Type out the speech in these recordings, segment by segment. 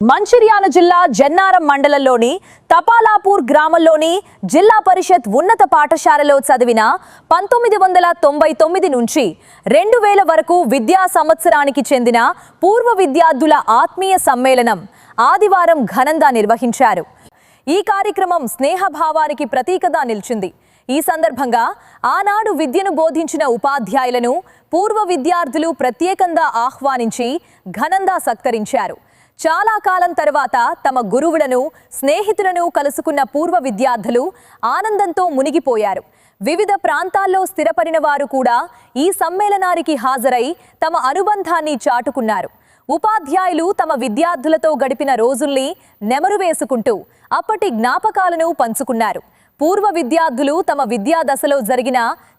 మంచిర్యాల జిల్లా జన్నారం మండలంలోని తపాలాపూర్ గ్రామంలోని జిల్లా పరిషత్ ఉన్నత పాఠశాలలో చదివిన 1999 నుంచి 2000 వరకు విద్యా సంవత్సరానికి చెందిన పూర్వ విద్యార్థుల ఆత్మీయ సమ్మేళనం ఆదివారం ఘనంగా నిర్వహించారు. ఈ కార్యక్రమం స్నేహభావానికి ప్రతీకగా నిలిచింది. ఈ సందర్భంగా ఆనాడు విద్యను బోధించిన ఉపాధ్యాయులను పూర్వ విద్యార్థులు ప్రత్యేకంగా ఆహ్వానించి ఘనంగా సత్కరించారు. చాలా కాలం తర్వాత తమ గురువులను స్నేహితులను కలుసుకున్న పూర్వ విద్యార్థులు ఆనందంతో మునిగిపోయారు. వివిధ ప్రాంతాల్లో స్థిరపడిన వారు కూడా ఈ సమ్మేళనానికి హాజరై తమ అనుబంధాన్ని చాటుకున్నారు. ఉపాధ్యాయులు తమ విద్యార్థులతో గడిపిన రోజుల్ని నెమరు వేసుకుంటూ అప్పటి జ్ఞాపకాలను పంచుకున్నారు. పూర్వ విద్యార్థులు తమ విద్యా దశలో జరిగిన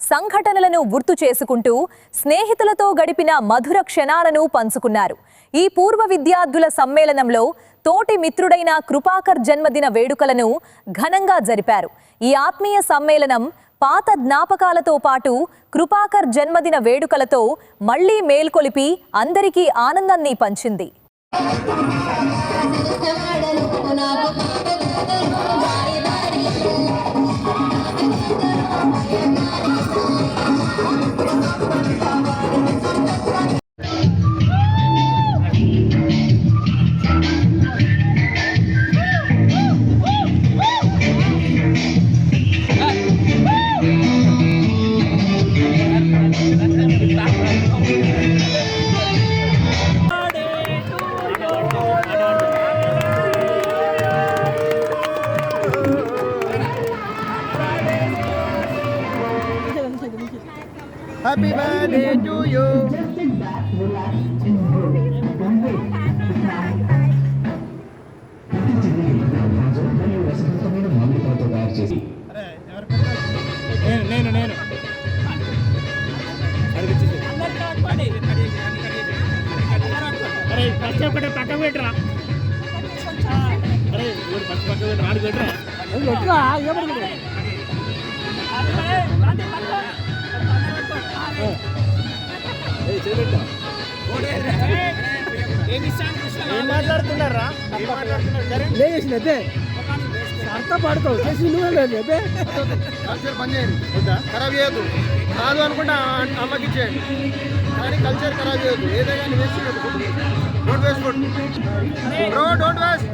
సంఘటనలను గుర్తు చేసుకుంటూ స్నేహితులతో గడిపిన మధుర క్షణాలను పంచుకున్నారు. ఈ పూర్వ విద్యార్థుల సమ్మేళనంలో తోటి మిత్రుడైన కృపాకర్ జన్మదిన వేడుకలను ఘనంగా జరిపారు. ఈ ఆత్మీయ సమ్మేళనం పాత జ్ఞాపకాలతో పాటు కృపాకర్ జన్మదిన వేడుకలతో మళ్లీ మేల్కొలిపి అందరికీ ఆనందాన్ని పంచింది. Happy birthday to you. నేను అరే ఫస్ట్ ఒకటి పక్క పెట్టరా. అరే ఫస్ట్ పక్క పెట్టరా ఆడు పెట్టరా మాట్లాడుతున్నారా అర్థ పడుకోవు చేసి కల్చర్ పని చేయండి. ఖరాబ్ చేయొద్దు. కాదు అనుకుంటే అమ్మకి ఇచ్చేయండి, కానీ కల్చర్ ఖరాబ్ చేయొద్దు. ఏదైనా waste don't waste food bro, don't waste.